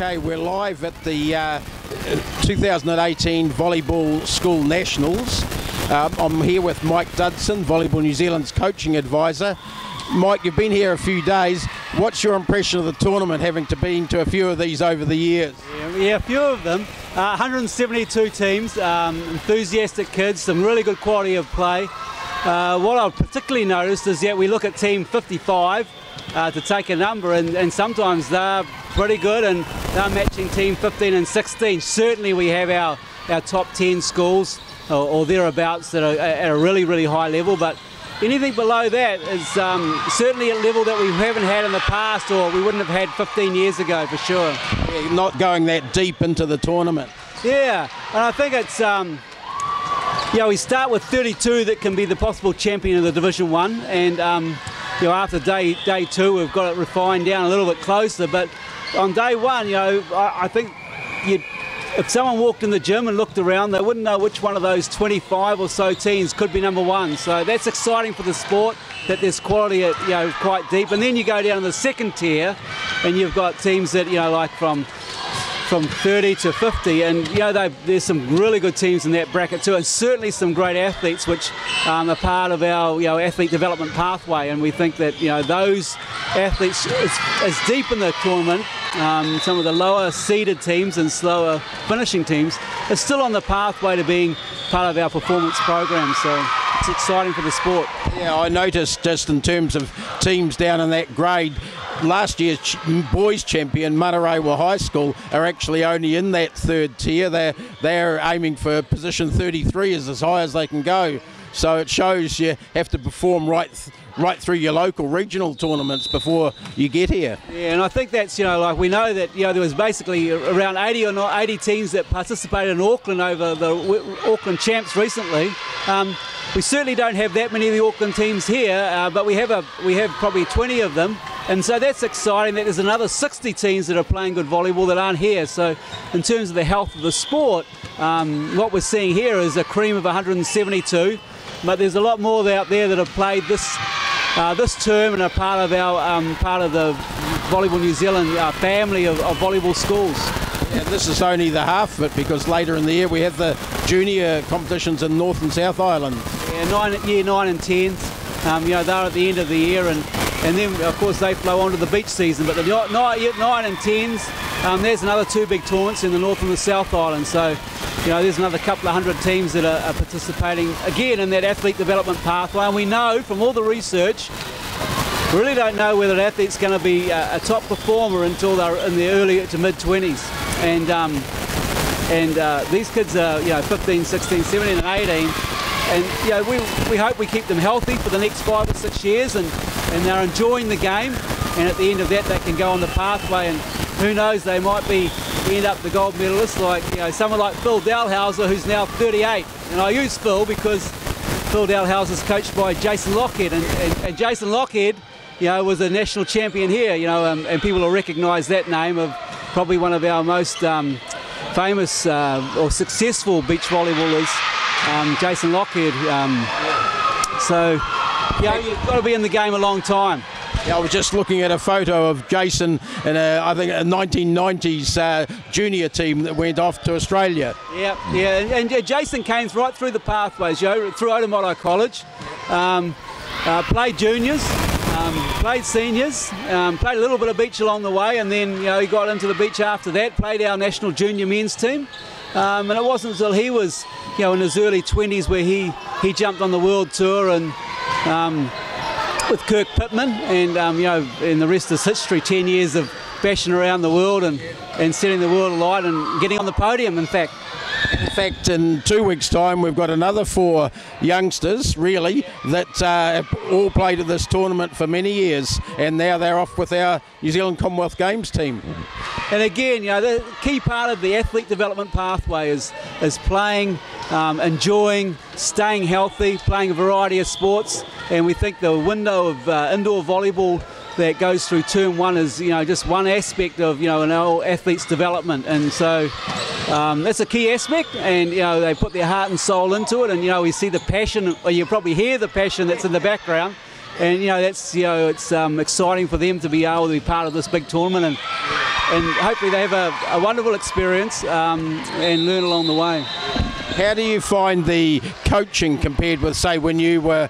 Okay, we're live at the 2018 Volleyball School Nationals. I'm here with Mike Dudson, Volleyball New Zealand's coaching advisor. Mike, you've been here a few days. What's your impression of the tournament, having been to a few of these over the years? Yeah, a few of them. 172 teams, enthusiastic kids, some really good quality of play. What I've particularly noticed is that we look at Team 55 to take a number, and sometimes they're pretty good and they're matching Team 15 and 16. Certainly we have our top 10 schools or thereabouts that are at a really, really high level, but anything below that is certainly a level that we haven't had in the past, or we wouldn't have had 15 years ago for sure. Yeah, not going that deep into the tournament. Yeah, and I think it's, we start with 32 that can be the possible champion of the Division 1, and after day two we've got it refined down a little bit closer, but on day one, I think if someone walked in the gym and looked around, they wouldn't know which one of those 25 or so teams could be number one. So that's exciting for the sport, that there's quality at, quite deep. And then you go down to the second tier and you've got teams that, like from 30 to 50, and there's some really good teams in that bracket too, and certainly some great athletes which are part of our athlete development pathway, and we think that those athletes is deep in the tournament. Some of the lower seeded teams and slower finishing teams are still on the pathway to being part of our performance program, so it's exciting for the sport. Yeah, I noticed just in terms of teams down in that grade, last year's boys champion, Manarewa High School, are actually only in that third tier. They're aiming for position 33 as high as they can go. So it shows you have to perform right through your local regional tournaments before you get here. Yeah, and I think that's, like we know that, there was basically around 80 or not 80 teams that participated in Auckland over the Auckland Champs recently. We certainly don't have that many of the Auckland teams here, but we have probably 20 of them. And so that's exciting that there's another 60 teams that are playing good volleyball that aren't here. So in terms of the health of the sport, what we're seeing here is a cream of 172. But there's a lot more out there that have played this term and are part of the Volleyball New Zealand family of volleyball schools. Yeah, this is only the half of it, because later in the year we have the junior competitions in North and South Island. Yeah, year 9 and 10s. They're at the end of the year, and then of course they flow on to the beach season. But the 9 and 10s, there's another two big tournaments in the North and the South Island. So there's another couple of hundred teams that are participating again in that athlete development pathway. And we know from all the research, we really don't know whether an athlete's going to be a top performer until they're in the early to mid 20s. And these kids are 15, 16, 17 and 18. And we hope we keep them healthy for the next 5 or 6 years, and they're enjoying the game, and at the end of that they can go on the pathway, and who knows, they might end up the gold medalist, like someone like Phil Dalhouser, who's now 38. And I use Phil because Phil Dalhouser is coached by Jason Lockhead, and Jason Lockhead was a national champion here, and people will recognise that name of probably one of our most famous or successful beach volleyballers, Jason Lockhead. So you've got to be in the game a long time. Yeah, I was just looking at a photo of Jason in I think a 1990s junior team that went off to Australia. Yeah, and Jason came right through the pathways, through Otamoto College, played juniors, played seniors, played a little bit of beach along the way, and then he got into the beach after that, played our national junior men's team. And it wasn't until he was in his early 20s where he jumped on the world tour, and with Kirk Pittman, and and the rest is history. 10 years of bashing around the world and setting the world alight and getting on the podium, in fact. In fact, in 2 weeks' time, we've got another 4 youngsters, really, that all played at this tournament for many years, and now they're off with our New Zealand Commonwealth Games team. And again, the key part of the athlete development pathway is playing, enjoying, staying healthy, playing a variety of sports, and we think the window of indoor volleyball that goes through term 1 is just one aspect of an athlete's development, and so that's a key aspect, and they put their heart and soul into it, and we see the passion, or you probably hear the passion that's in the background, and that's it's exciting for them to be able to be part of this big tournament. And and hopefully they have a wonderful experience and learn along the way. How do you find the coaching compared with, say, when you were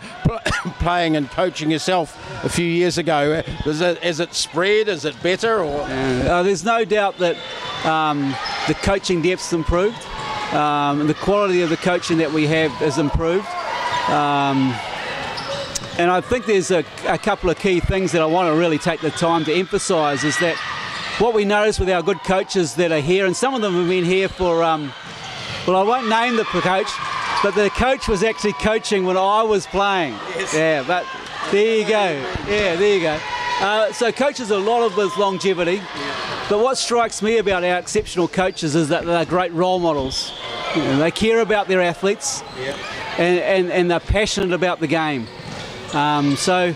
playing and coaching yourself a few years ago? Is it spread? Is it better? Or there's no doubt that the coaching depth's improved. The quality of the coaching that we have is improved. And I think there's a couple of key things that I want to really take the time to emphasise, is that what we notice with our good coaches that are here, and some of them have been here for, well, I won't name the coach, but the coach was actually coaching when I was playing. Yes. Yeah, but there you go. Yeah, there you go. So coaches, a lot of this longevity. Yeah. But what strikes me about our exceptional coaches is that they're great role models. You know, they care about their athletes. Yeah. And they're passionate about the game. So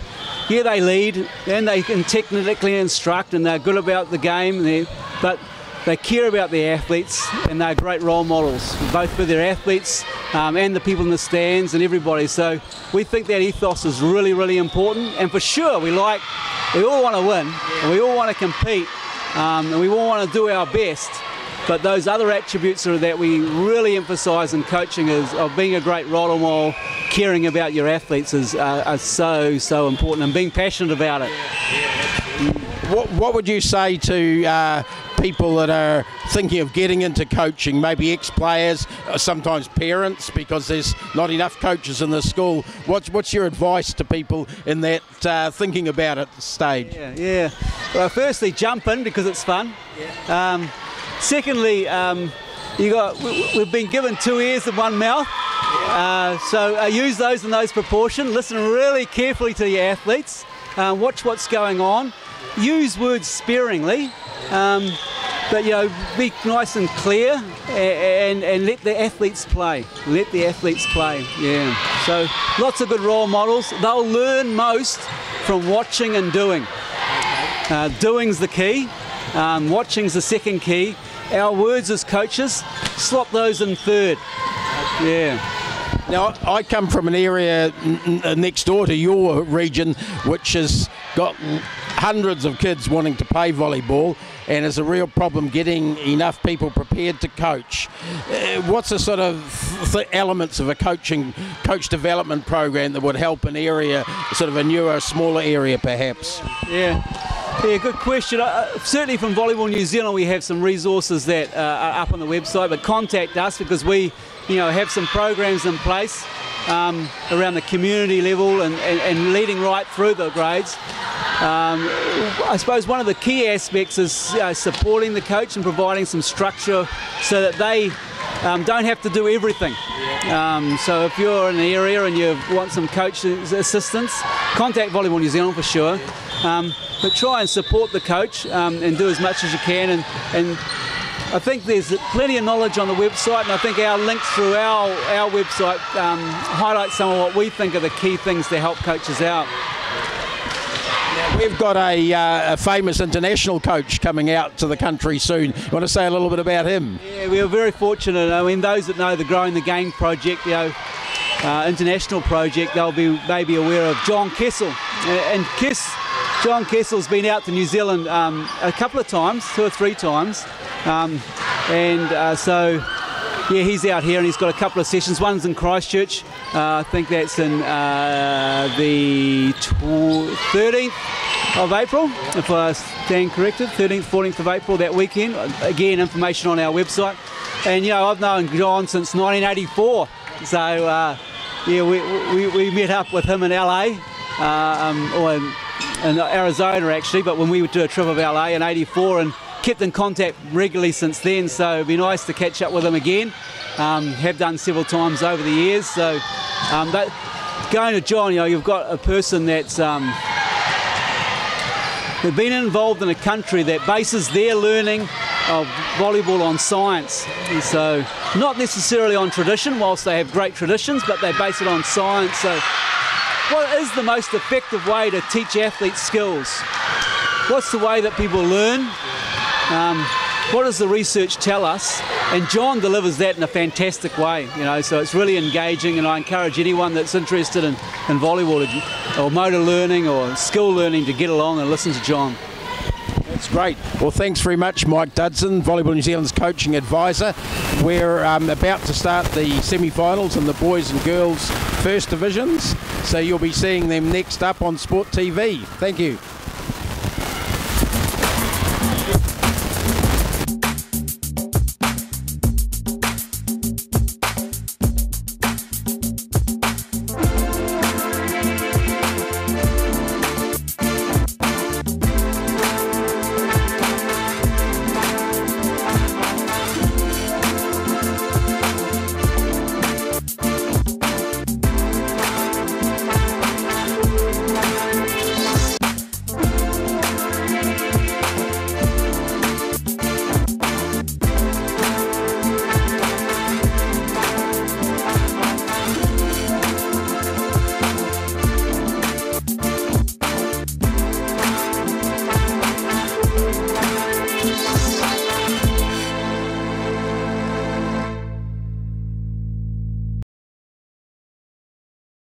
yeah, they lead and they can technically instruct and they're good about the game, but they care about their athletes and they're great role models, both for their athletes and the people in the stands and everybody. So we think that ethos is really, really important, and for sure we all want to win and we all want to compete and we all want to do our best. But those other attributes that we really emphasise in coaching is of being a great role model, caring about your athletes are so important, and being passionate about it. What would you say to people that are thinking of getting into coaching, maybe ex-players, sometimes parents, because there's not enough coaches in the school? What's your advice to people in that thinking about it at this stage? Yeah. Well, firstly, jump in because it's fun. Yeah. Secondly, we've been given 2 ears and 1 mouth, so use those in those proportions. Listen really carefully to your athletes. Watch what's going on. Use words sparingly, but be nice and clear, and let the athletes play. Let the athletes play. Yeah. So lots of good role models. They'll learn most from watching and doing. Doing's the key. Watching's the second key. Our words as coaches, slot those in third. Yeah. Now, I come from an area next door to your region, which has got hundreds of kids wanting to play volleyball, and is a real problem getting enough people prepared to coach. What's the sort of elements of a coach development program that would help an area, sort of a newer, smaller area perhaps? Yeah, good question. Certainly from Volleyball New Zealand we have some resources that are up on the website, but contact us because we have some programs in place around the community level and leading right through the grades. I suppose one of the key aspects is supporting the coach and providing some structure so that they don't have to do everything. So if you're in an area and you want some coach assistance, contact Volleyball New Zealand for sure. But try and support the coach and do as much as you can. And I think there's plenty of knowledge on the website, and I think our links through our website highlight some of what we think are the key things to help coaches out. Now, we've got a famous international coach coming out to the country soon. You want to say a little bit about him? Yeah, we are very fortunate. I mean, those that know the Growing the Game project, international project, they'll be maybe aware of John Kessel. And John Kessel's been out to New Zealand a couple of times, 2 or 3 times. So he's out here and he's got a couple of sessions. One's in Christchurch. I think that's in the 13th of April, if I stand corrected, 13th, 14th of April that weekend. Again, information on our website. And I've known John since 1984. So we met up with him in LA, or in Arizona actually, but when we would do a trip of LA in '84, and kept in contact regularly since then, so it'd be nice to catch up with him again. Have done several times over the years. So but going to John, you've got a person that's they've been involved in a country that bases their learning of volleyball on science, and so not necessarily on tradition, whilst they have great traditions, but they base it on science. So what is the most effective way to teach athletes skills? What's the way that people learn? What does the research tell us? And John delivers that in a fantastic way, so it's really engaging, and I encourage anyone that's interested in volleyball or motor learning or skill learning to get along and listen to John. That's great. Well, thanks very much, Mike Dudson, Volleyball New Zealand's coaching advisor. We're about to start the semi-finals in the boys and girls first divisions, so you'll be seeing them next up on Sport TV. Thank you.